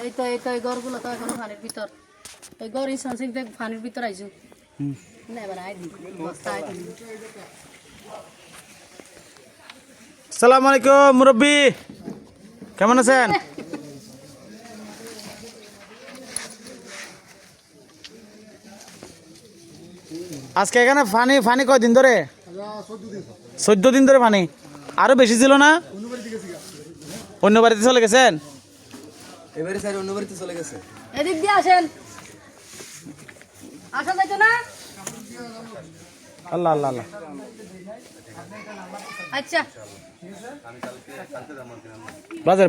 এই তো এই ঘরগুলো তো এখন পানির ভিতর এই ঘর ইনসানসিং পানির ভিতর আইছো না এবার আই দিই বস্তা আই দিই আসসালামু আলাইকুম মুরব্বি কেমন আছেন আজকে এখানে পানি কয়দিন ধরে 14 দিন ধরে পানি আরো বেশি ছিল না অন্য বাড়িতে চলে গেছেন এবারে স্যার অন্য বাড়িতে চলে গেছে এদিক দিয়ে আসেন আসা যাইতো না আল্লাহ আল্লাহ আল্লাহ আচ্ছা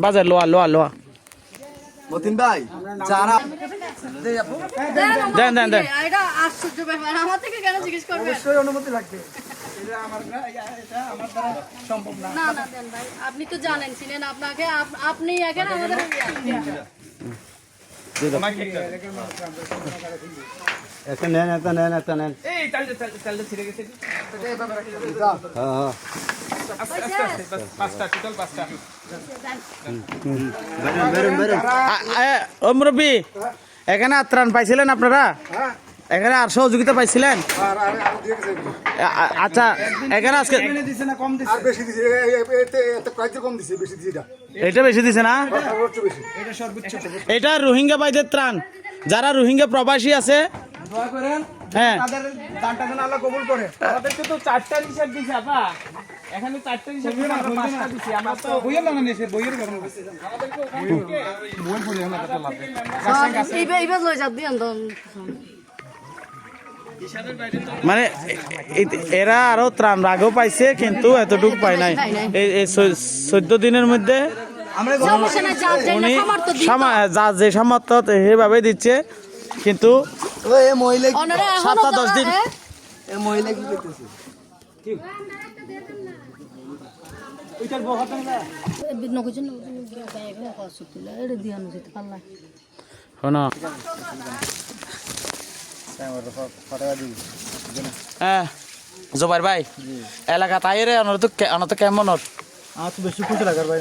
বাজার লোয়া মতিন ভাই যারা দেন এটা আশ্চর্য ব্যাপার আমার থেকে কেন জিজ্ঞেস করবেন অবশ্যই অনুমতি লাগবে না দেন ভাই আপনি তো জানেন চিনেন আপনাকে আপনি এখানে আমাদের এটা নেন এই তালটা ছিড়ে গেছে হ্যাঁ পাঁচটা টোটাল পাঁচটা বেরোন ও মুরব্বি এখানে ত্রাণ পাইছিলেন আপনারা এখানে আর সহযোগিতা পাইছিলেন আচ্ছা এখানে আজকে এটা বেশি দিছে না এটা রোহিঙ্গা ভাইদের ত্রাণ যারা রোহিঙ্গা প্রবাসী আছে দোয়া করেন হ্যাঁ তাদের দানটা যেন আল্লাহ কবুল করে আমাদেরকে তো চারটা হিসাব দিছে আপা এখানে চারটা হিসাব দিছে আমরা পাঁচটা দিছি আমরা তো বইয়ের লাগানো নিছে বইয়ের কারণে আমাদেরকে ওখানে বই পড়ে আমরা কত লাভ এইবার লই যাব দিন তো মানে এরা আরো ত্রাণ রাগও পাইছে কিন্তু এতটুকু পায় নাই এই 14 দিনের মধ্যে উনি যা যে সামর্থ্য সেভাবে দিচ্ছে কিন্তু 7-10 দিন এই মহিলা কি করতেছে জোবাইর ভাই এলাকা তাই রে অনত কেমন আজ বেশি খুশি লাগে ভাই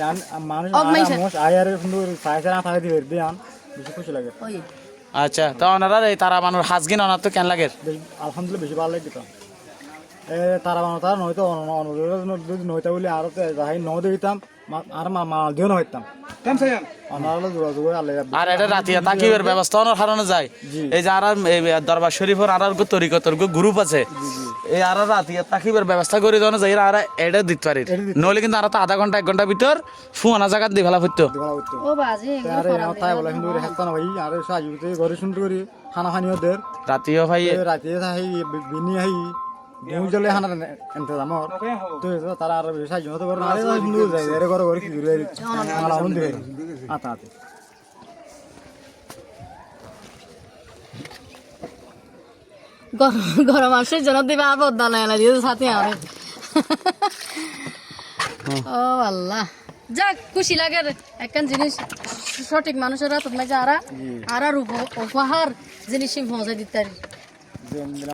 মানুষ আয়ারে সুন্দর সাইজে না থাকে দিবে দেন বেশি খুশি লাগে আচ্ছা তো ওনারা এই তারা মানুষ হাজগিন ওনার তো কেন লাগে আলহামদুলিল্লাহ বেশি ভালো লাগে তো তারা বানো তারা নয়তো যদি নয়তো বলে আরো যাই ন দিতাম আর মা দিও না হইতাম আর এটা রাতিয়া তাকিবের ব্যবস্থা অনেক হারানো যায় এই যে আর দরবার শরীফের আর তরিকতর গ্রুপ আছে এই আর রাতিয়া তাকিবের ব্যবস্থা করে দেওয়া যায় আর এটা দিতে পারি নইলে কিন্তু আর তো আধা ঘন্টা 1 ঘন্টা ভিতর ফুয়ানা জায়গা দিয়ে ফেলা হইতো ও বাজে তাই বলে কিন্তু হেস্তা না ভাই আর সাজুতে ঘরে সুন্দর করে খানা খানি ওদের রাতিও ভাই রাতিয়ে থাকি বিনি হাই দিউ জলে হানা ইন্তজাম তো তারা আর সাজু হতে পারে না সুন্দর যায় এর ঘরে কি ঘুরে আলা হন দিবে আতা গরম আসে জন দিবে আর বদলা না দিয়ে সাথে আরে ও আল্লাহ যাক খুশি লাগে একখান জিনিস সঠিক মানুষেরা তোমরা যারা আর উপহার জিনিস পৌঁছে দিতে